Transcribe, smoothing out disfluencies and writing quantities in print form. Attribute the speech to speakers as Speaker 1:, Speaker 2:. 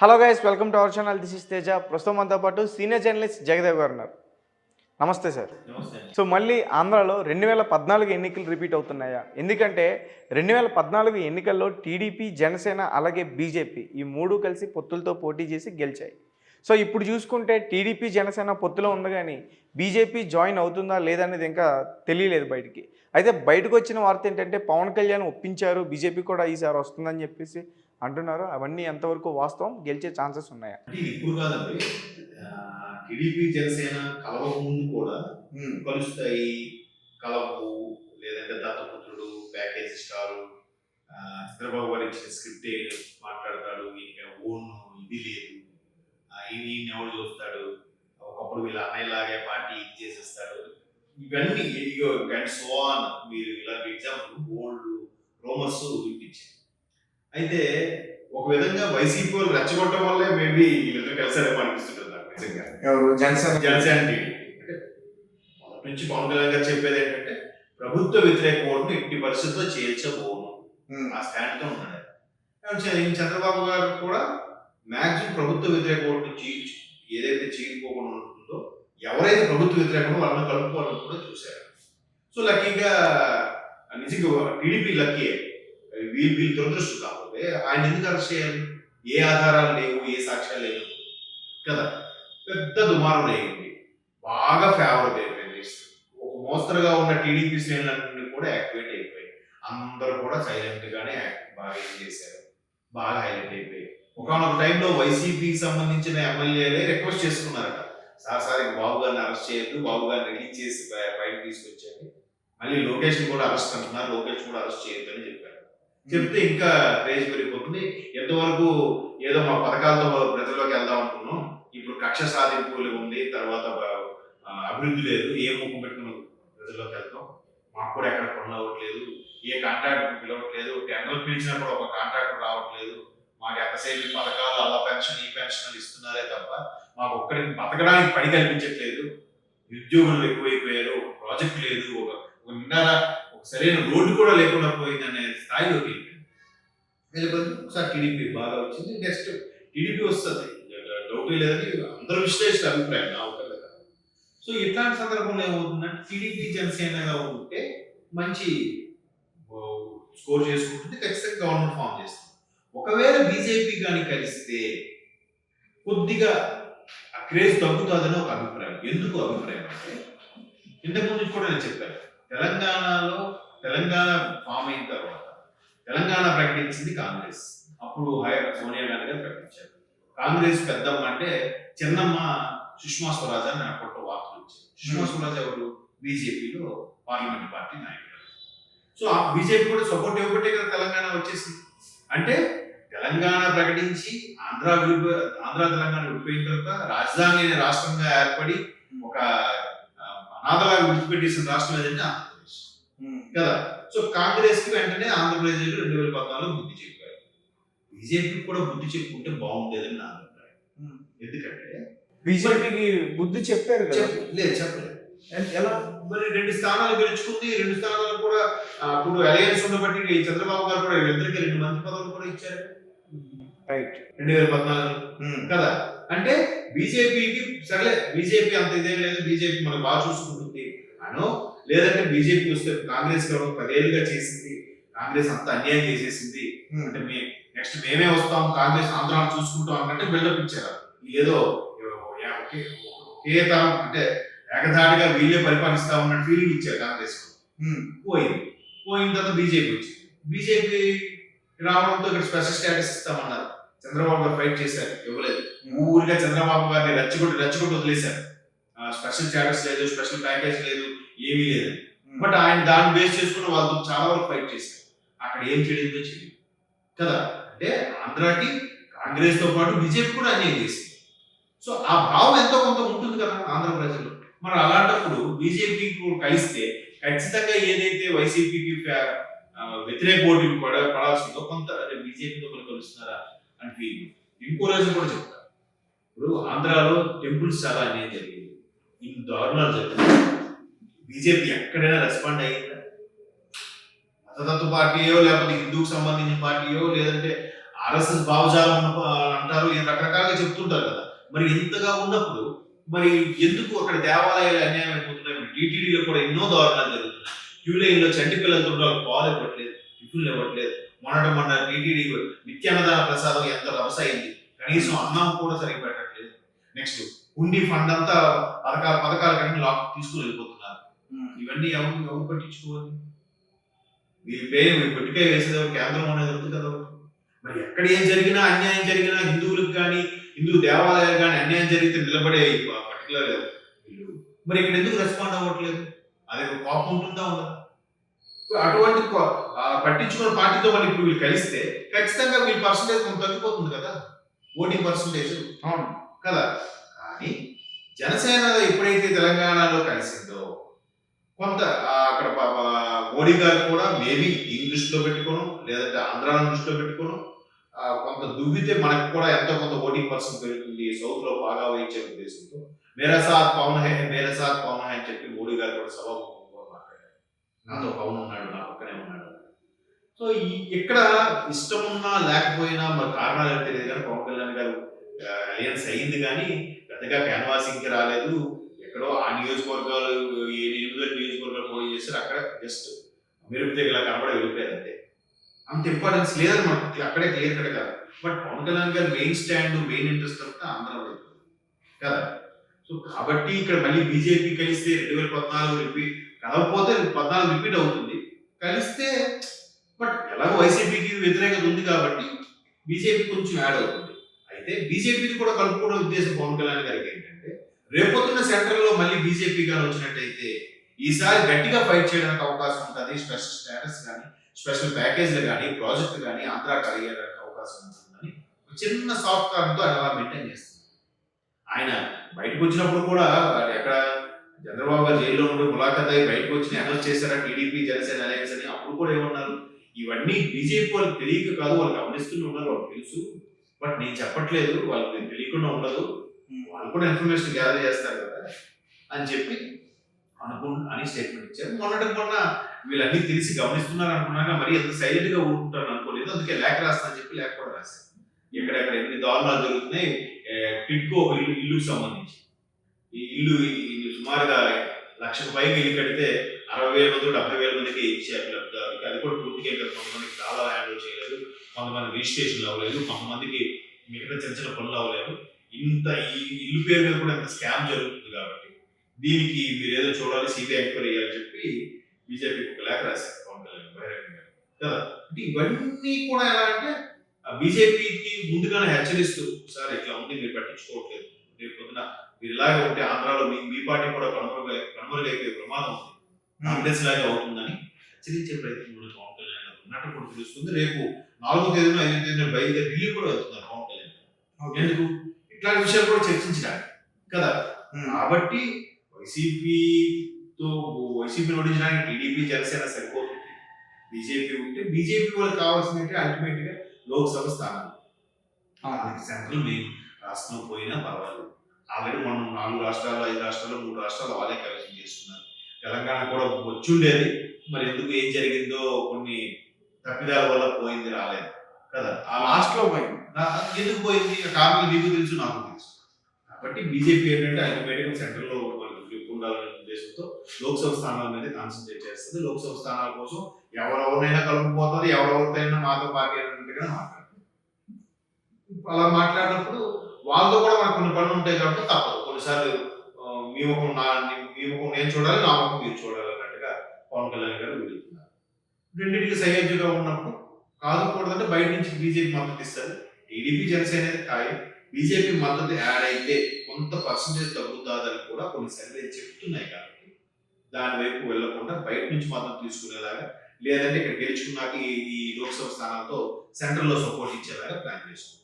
Speaker 1: Hello guys, welcome to our channel. This is Teja. ప్రస్తుతం మనతో పాటు సీనియర్ జర్నలిస్ట్ జగదేవ్ గారు ఉన్నారు. నమస్తే సార్.
Speaker 2: నమస్తే.
Speaker 1: సో మళ్ళీ ఆంధ్రాలో 2014 ఎన్నికలు రిపీట్ అవుతున్నాయా? ఎందుకంటే 2014 ఎన్నికల్లో టీడీపీ, జనసేన అలాగే బీజేపీ ఈ మూడు కలిసి పొత్తులతో పోటీ చేసి గెలిచాయి. సో ఇప్పుడు చూసుకుంటే టీడీపీ, జనసేన పొత్తులో ఉంది, కానీ బీజేపీ జాయిన్ అవుతుందా లేదనేది ఇంకా తెలియలేదు బయటికి. అయితే బయటకు వచ్చిన వార్త ఏంటంటే పవన్ కళ్యాణ్ ఒప్పించారు, బీజేపీ కూడా ఈసారి వస్తుందని చెప్పేసి అంటున్నారు. అవన్నీ ఎంతవరకు వాస్తవం, గెలిచే ఛాన్సెస్ ఉన్నాయా?
Speaker 2: అంటే ఇప్పుడు కాదండి, టీడీపీ జనసేన కలవక ముందు కూడా కలుస్తాయి, కలవు లేదంటే దత్తపుత్రుడు, ప్యాకేజ్ స్టారు, చంద్రబాబు గారు ఇచ్చిన స్క్రిప్ట్ మాట్లాడతాడు, ఈయన ఓన్ ఇది లేదు, ఈయన ఎవరు చూస్తాడు, ఒకప్పుడు వీళ్ళ అన్నయ్యలాగే పార్టీ ఇది చేసేస్తాడు, ఇవన్నీ అండ్ సో ఆన్. మీరు ఇలాంటి ఎగ్జాంపుల్ ఓల్డ్ రోమర్స్ వినిపించారు. అయితే ఒక విధంగా వైసీపీ వాళ్ళు రెచ్చగొట్టడం వల్లే మేబీ వీళ్ళిద్దరు కలిసారేమో అనిపిస్తుంటుంది నాకు నిజంగా. జనసేన టీడీపీ అంటే మొదటి నుంచి పవన్ కళ్యాణ్ గారు చెప్పేది ఏంటంటే ప్రభుత్వ వ్యతిరేక ఓటును ఎట్టి పరిస్థితుల్లో చేర్చబోను, ఆ స్టాండ్ తో ఉన్నాడు. చంద్రబాబు గారు కూడా మాక్సిమం ప్రభుత్వ వ్యతిరేక ఓటును ఏదైతే చీలిపోకుండా ఉంటుందో, ఎవరైతే ప్రభుత్వ వ్యతిరేకమో వాళ్ళని కలుపుకోవాలని కూడా చూశారు. సో లక్కీగా నిజంగా టీడీపీ లక్కీ, వీళ్ళు దురదృష్టం. కాకపోతే ఆయన ఎందుకు అరెస్ట్ చేయాలి? ఏ ఆధారాలు లేవు, ఏ సాక్ష్యాలు లేవు కదా. పెద్ద దుమారం అయింది, బాగా ఫేవర్ అయిపోయింది. ఒక మోస్తరుగా ఉన్న టీడీపీ శ్రేణులన్నీ కూడా యాక్టివేట్ అయిపోయి అందరూ కూడా సైలెంట్ గానే బాగా ఏం చేశారు, బాగా హైలైట్ అయిపోయి ఒకనొక టైంలో వైసీపీకి సంబంధించిన ఎమ్మెల్యేలే రిక్వెస్ట్ చేసుకున్నారట, సార్ బాబు గారిని అరెస్ట్ చేయొద్దు, బాబు గారిని రిలీజ్ చేసి బయటకు తీసుకొచ్చేది. మళ్ళీ లోకేష్ కూడా అరెస్ట్ అంటున్నారు, లోకేష్ కూడా అరెస్ట్ చేయొద్దు అని చెప్పారు. చెప్తే ఇంకా క్రేజ్ పెరిగిపోతుంది. ఎంతవరకు ఏదో మా పథకాలతో ప్రజల్లోకి వెళ్దాం అనుకున్నాం, ఇప్పుడు కక్ష సాధింపులు ఉంది, తర్వాత అభివృద్ధి లేదు, ఏ ముఖం పెట్టిన ప్రజల్లోకి వెళ్తాం, మాకు కూడా ఎక్కడ పనులు అవ్వట్లేదు, ఏ కాంట్రాక్టర్ పిలవట్లేదు, టెండర్ పిలిచినప్పుడు ఒక కాంట్రాక్టర్ రావట్లేదు, మాకు ఎంతసేపు పథకాలు అలా పెన్షన్ ఈ పెన్షన్ ఇస్తున్నారే తప్ప మాకు ఒక్కడికి బతకడానికి పని కల్పించట్లేదు, ఉద్యోగులు ఎక్కువైపోయారు, ఒక ప్రాజెక్ట్ లేదు, ఒక సరైన రోడ్డు కూడా లేకుండా పోయింది అనే స్థాయిలోకి వెళ్ళిపోయింది. ఒకసారి టీడీపీ బాగా వచ్చింది, నెక్స్ట్ టీడీపీ వస్తుంది, డౌట్ లేదని అందరూ విశ్లేషణ అభిప్రాయం నా ఒకరి కాదు. సో ఇట్లాంటి సందర్భంలో ఏమవుతుందంటే టీడీపీ జనసేనగా ఉంటే మంచి స్కోర్ చేసుకుంటుంది, ఖచ్చితంగా గవర్నమెంట్ ఫామ్ చేస్తుంది. ఒకవేళ బీజేపీ కానీ కలిస్తే కొద్దిగా ఆ క్రేజ్ తగ్గుతుందని ఒక అభిప్రాయం. ఎందుకు అభిప్రాయం అంటే ఇంతకుముందు కూడా నేను చెప్పాను, తెలంగాణ ఫామ్ అయిన తర్వాత తెలంగాణ ప్రకటించింది కాంగ్రెస్. అప్పుడు సోనియా గాంధీ గారు ప్రకటించారు. కాంగ్రెస్ పెద్దమ్మ అంటే చిన్నమ్మ సుష్మా స్వరాజ్ అని అప్పట్లో వార్తలు వచ్చాయి. సుష్మా స్వరాజ్ ఎవరు? బీజేపీలో పార్లమెంట్ పార్టీ నాయకులు. సో ఆ బీజేపీ కూడా సపోర్ట్ ఇవ్వబట్టే కదా తెలంగాణ వచ్చేసింది. అంటే తెలంగాణ ప్రకటించి ఆంధ్ర తెలంగాణ విడిపోయిన తర్వాత రాజధాని అనే రాష్ట్రంగా ఏర్పడి ఒక అనాథలాగా విడిచిపెట్టేసిన రాష్ట్రం ఏదంటే ఆంధ్రప్రదేశ్ కదా. సో కాంగ్రెస్ కి వెంటనే ఆంధ్రప్రదేశ్ 2014 బుద్ధి చెప్పారు. బీజేపీ కూడా బుద్ధి చెప్పుకుంటే బాగుండేదని నా అభిప్రాయం. ఎందుకంటే
Speaker 1: బీజేపీకి బుద్ధి చెప్పారు కదా?
Speaker 2: లేదు, చెప్పలేదు. ఎలా మరి 2 స్థానాలు గెలుచుకుంది, 2 స్థానాలు కూడా అప్పుడు అలయన్స్ ఉండబట్టి చంద్రబాబు గారు కూడా ఇద్దరికి 2 మంత్రి పదవులు కూడా ఇచ్చారు.
Speaker 1: రైట్,
Speaker 2: 2014 కదా. అంటే బీజేపీకి సరే, బీజేపీ అంత ఇదేం లేదు, బీజేపీ మనం బాగా చూసుకుంటుంది అనో, లేదంటే బీజేపీ వస్తే కాంగ్రెస్ 10 ఏళ్ళుగా చేసింది, కాంగ్రెస్ అంత అన్యాయం చేసేసింది, అంటే నెక్స్ట్ మేమే వస్తాం, కాంగ్రెస్ ఆంధ్రాను చూసుకుంటాం అన్నట్టు బిల్డప్ ఇచ్చారు. ఏదో ఒకే తరం అంటే ఏకధాటిగా వీళ్ళే పరిపాలిస్తా ఉన్నట్టు ఫీలింగ్ ఇచ్చారు కాంగ్రెస్. పోయిన తర్వాత బీజేపీ వచ్చింది. బీజేపీ రావడంతో ఇక్కడ స్పెషల్ స్టేటస్ ఇస్తామన్నారు. చంద్రబాబు గారు ఫైట్ చేశారు, ఇవ్వలేదు. ఊరిగా చంద్రబాబు గారిని రెచ్చగొట్టి వదిలేశారు. స్పెషల్ స్టేటస్ లేదు, స్పెషల్ ప్యాకేజ్ లేదు, ఏమీ లేదు. బట్ ఆయన దాన్ని బేస్ చేసుకుని వాళ్ళతో చాలా వరకు ఫైట్ చేశారు. అక్కడ ఏం చేయడంతో చేయలేదు కదా. అంటే ఆంధ్రాకి కాంగ్రెస్ తో పాటు బీజేపీ కూడా అన్యాయం చేసింది. సో ఆ భావం ఎంతో కొంత ఉంటుంది కదా ఆంధ్ర ప్రజల్లో. మరి అలాంటప్పుడు బీజేపీ కలిస్తే ఖచ్చితంగా ఏదైతే వైసీపీకి వ్యతిరేక ఓటు కూడా పడాల్సిందో కొంత బీజేపీతో కలుస్తున్నారా అని ఫీలింగ్. ఇంకో రోజు కూడా చెప్తారు, ఇప్పుడు ఆంధ్రాలో టెంపుల్స్ చాలా అన్యాయం జరిగింది, ఇన్ని దారుణాలు జరిగింది. బీజేపీ ఎక్కడైనా రెస్పాండ్ అయ్యిందా? మతతత్వ పార్టీయో లేకపోతే హిందూకు సంబంధించిన పార్టీయో లేదంటే ఆర్ఎస్ఎస్ భావజాలం అంటారు, ఈ రకరకాల చెప్తుంటారు కదా. మరి ఇంతగా ఉన్నప్పుడు మరి ఎందుకు అక్కడ దేవాలయాలు అన్యాయం అయిపోతున్నాయి? టీటీడీలో కూడా ఎన్నో దారుణాలు జరుగుతున్నాయి. క్యూ లైన్లో చంటి పిల్లలతో వాళ్ళు పాలు ఇవ్వట్లేదు, టిఫిన్లు ఇవ్వట్లేదు. మొన్న టీటీడీ నిత్యాన్నదాన ప్రసాదం ఎంత రభస అయింది, కనీసం అన్నం కూడా సరిగ్గా పెట్టట్లేదు. నెక్స్ట్ హుండీ ఫండ్ అంతా పథకాల కంటే లాక్ తీసుకుని వెళ్ళిపోతున్నారు. ఇవన్నీ ఎవరు పట్టించుకోవాలి? వీళ్ళు పొట్టికాయ వేసేది కేంద్రం అనేది ఉంది కదా. మరి ఎక్కడ ఏం జరిగినా అన్యాయం జరిగినా హిందువులకు కానీ హిందూ దేవాలయాలు కానీ అన్యాయం జరిగితే నిలబడే పర్టికులర్ వీళ్ళు మరి ఇక్కడ ఎందుకు రెస్పాండ్ అవ్వట్లేదు? అదే కోపం ఉంటుందా ఉండదా? అటువంటి పట్టించుకున్న పార్టీతో మళ్ళీ ఇప్పుడు వీళ్ళు కలిస్తే ఖచ్చితంగా వీళ్ళ పర్సంటేజ్ కొంత తగ్గిపోతుంది కదా, ఓటింగ్ పర్సంటేజ్. అవును కదా. కానీ జనసేన ఎప్పుడైతే తెలంగాణలో కలిసిందో కొంత అక్కడ మోడీ గారు కూడా మేబీ దీని దృష్టిలో పెట్టుకోను, లేదంటే ఆంధ్రాను దృష్టిలో పెట్టుకోను, కొంత దువ్వితే మనకు కూడా ఎంతో కొంత ఓటింగ్ పర్సెంట్ పెరుగుతుంది, సౌత్ లో బాగా వేయించే ఉద్దేశంతో మేరా సాత్ పవన్ హై అని చెప్పి మోడీ గారు కూడా సభాముఖంగా మాట్లాడారు. నాతో పవన్ ఉన్నాడు, నా పక్కనే ఉన్నాడు. సో ఇక్కడ ఇష్టం ఉన్నా లేకపోయినా మరి కారణాలు ఏం తెలియదు కానీ పవన్ కళ్యాణ్ గారు అలయన్స్ అయింది కానీ పెద్దగా క్యాన్వాసింగ్కి రాలేదు. ఎక్కడో ఆ నియోజకవర్గాలు 8 నియోజకవర్గాలు పోటీ చేస్తారు, అక్కడ జస్ట్ మెరుపు తెగలా కనబడి వెళ్ళిపోయారు అంతే. అంత ఇంపార్టెన్స్ లేదని మనకు అక్కడే క్లియర్ కట్ కాదు. బట్ పవన్ కళ్యాణ్ గారు మెయిన్ స్టాండ్ మెయిన్ ఇంట్రెస్ట్ అంతా ఆంధ్రాలో కదా. సో కాబట్టి ఇక్కడ మళ్ళీ బీజేపీ కలిస్తే 2014 రిపీట్ కలవకపోతే 14 రిపీట్ అవుతుంది, కలిస్తే బట్ ఎలాగో వైసీపీకి వ్యతిరేకత ఉంది కాబట్టి బీజేపీ కొంచెం యాడ్ అవుతుంది. అయితే బీజేపీని కూడా కలుపుకోవడం ఉద్దేశం పవన్ కళ్యాణ్ గారికి ఏంటంటే రేపొద్దున్న సెంట్రల్ లో మళ్ళీ బీజేపీ కానీ వచ్చినట్టయితే ఈసారి గట్టిగా ఫైట్ చేయడానికి అవకాశం ఉంటుంది. స్పెషల్ స్టేటస్ కానీ స్పెషల్ ప్యాకేజ్లు కానీ ప్రాజెక్టు కానీ ఆంధ్రా కలిగేయడానికి అవకాశం ఉంటుందని చిన్న సాఫ్ట్ కార్డ్తో అలా మెయింటైన్ చేస్తుంది. ఆయన బయటకు వచ్చినప్పుడు కూడా ఎక్కడ చంద్రబాబు గారు జైల్లో ఉండి ములాఖాత్ అయ్యి బయటకు వచ్చి అనౌన్స్ చేశారా టీడీపీ జనసేన అలయన్స్ అని. అప్పుడు కూడా ఏమన్నారు, ఇవన్నీ బీజేపీ వాళ్ళకి తెలియక కాదు, వాళ్ళు గమనిస్తూనే ఉన్నారు, వాళ్ళకి తెలుసు, బట్ నేను చెప్పట్లేదు, వాళ్ళకి తెలియకుండా ఉండదు, వాళ్ళు కూడా ఇన్ఫర్మేషన్ గ్యాదర్ చేస్తారు కదా అని చెప్పి అని స్టేట్మెంట్ ఇచ్చారు. మొన్న వీళ్ళన్నీ తెలిసి గమనిస్తున్నారు అనుకున్నాక మరి ఎంత సైలెంట్ గా ఊరుకుంటారు అనుకోలేదు. అందుకే లేఖ రాస్తానని చెప్పి లేఖ కూడా రాశారు. ఎక్కడెక్కడ ఎన్ని దారుణాలు జరుగుతున్నాయి, టిడ్కో ఒక ఇల్లుకి సంబంధించి ఈ ఇల్లు సుమారుగా 1,00,000 పైగా ఇల్లు కడితే 60,000 మంది 70,000 మందికి ఇచ్చారు లబ్ధిదారులకి. అది కూడా పూర్తిగా కొంతమందికి చాలా హ్యాండిల్ చేయలేదు, కొంతమంది రిజిస్ట్రేషన్లు అవ్వలేదు, కొంతమందికి మిగతా చిన్న చిన్న పనులు అవ్వలేదు. ఇంత ఈ ఇల్లు పేరు మీద కూడా ఇంత స్కామ్ జరుగుతుంది కాబట్టి దీనికి మీరు ఏదో చూడాలి, సిబిఐ ఎంక్వైరీ చేయాలని చెప్పి బీజేపీకి ఒక లేఖ రాశారు పవన్ కళ్యాణ్ బహిరంగంగా కదా. అంటే ఇవన్నీ కూడా ఎలా అంటే బీజేపీకి ముందుగానే హెచ్చరిస్తూ సార్ ఇట్లా ఉంది, మీరు పట్టించుకోవట్లేదు, రేపు పొద్దున మీరు ఇలాగే ఉంటే ఆంధ్రాలో మీ పార్టీ కూడా కనుమరుగైపోయే ప్రమాదం ఉంది, కాంగ్రెస్ లాగా అవుతుందని హెచ్చరించే ప్రయత్నంలో పవన్ కళ్యాణ్ గారు ఉన్నట్టు కూడా తెలుస్తుంది. రేపు 4వ తేదీన 5వ తేదీన బయలుదేరి ఢిల్లీ కూడా వెళ్తున్నారు పవన్ కళ్యాణ్. ఎందుకు? ఇట్లాంటి విషయాలు కూడా చర్చించడానికి కదా. కాబట్టి వైసీపీని ఓడించడానికి టీడీపీ జనసేన సరిపోతుంది. బీజేపీ ఉంటే బీజేపీ వాళ్ళకి కావాల్సిందంటే అల్టిమేట్ గా లోక్సభ స్థానాలు. సెంట్రల్ మెయిన్ రాష్ట్రం పోయినా పర్వాలేదు. ఆల్రెడీ మనం 4 రాష్ట్రాలు 5 రాష్ట్రాలు 3 రాష్ట్రాలు వాళ్ళే కలెక్షన్ చేస్తున్నారు. తెలంగాణ కూడా వచ్చుండేది, మరి ఎందుకు ఏం జరిగిందో కొన్ని తప్పిదాల వల్ల పోయింది, రాలేదు కదా. ఆ లాస్ట్ లో పోయింది. ఎందుకు పోయింది కారణాలు మీకు తెలుసు, నాకు తెలుసు. కాబట్టి బీజేపీ ఏంటంటే అల్టిమేట్ గా సెంట్రల్ లో ఉండాలనే ఉద్దేశంతో లోక్సభ స్థానాల మీద కాన్సన్ట్రేట్ చేస్తుంది. లోక్సభ స్థానాల కోసం ఎవరెవరినైనా కలుపుకుపోతుంది, ఎవరెవరితోనైనా మాతో పార్టీ అన్నట్టుగా మాట్లాడుతుంది. అలా మాట్లాడినప్పుడు వాళ్ళతో కూడా మనకు కొన్ని పనులు ఉంటాయి కాబట్టి తప్పదు. కొన్నిసార్లు మీ ముఖం నేను చూడాలి, నా ముఖం మీరు చూడాలి అన్నట్టుగా పవన్ కళ్యాణ్ గారు వెళ్తున్నారు. రెండింటికి సహజంగా ఉన్నప్పుడు కాదుకూడదంటే బయట నుంచి బీజేపీ మద్దతు ఇస్తారు. టీడీపీ జనసేన ఖాయం, బీజేపీ మద్దతు యాడ్ అయితే కొంత పర్సంటేజ్ తగ్గుతుందని కూడా కొన్ని సర్వేలు చెప్తున్నాయి. కాబట్టి దాని వైపు వెళ్లకుండా బయట నుంచి మద్దతు తీసుకునేలాగా, లేదంటే ఇక్కడ గెలుచుకున్నాక ఈ లోక్సభ స్థానాలతో సెంట్రల్ లో సపోర్ట్ ఇచ్చేలాగా ప్లాన్ చేస్తున్నారు.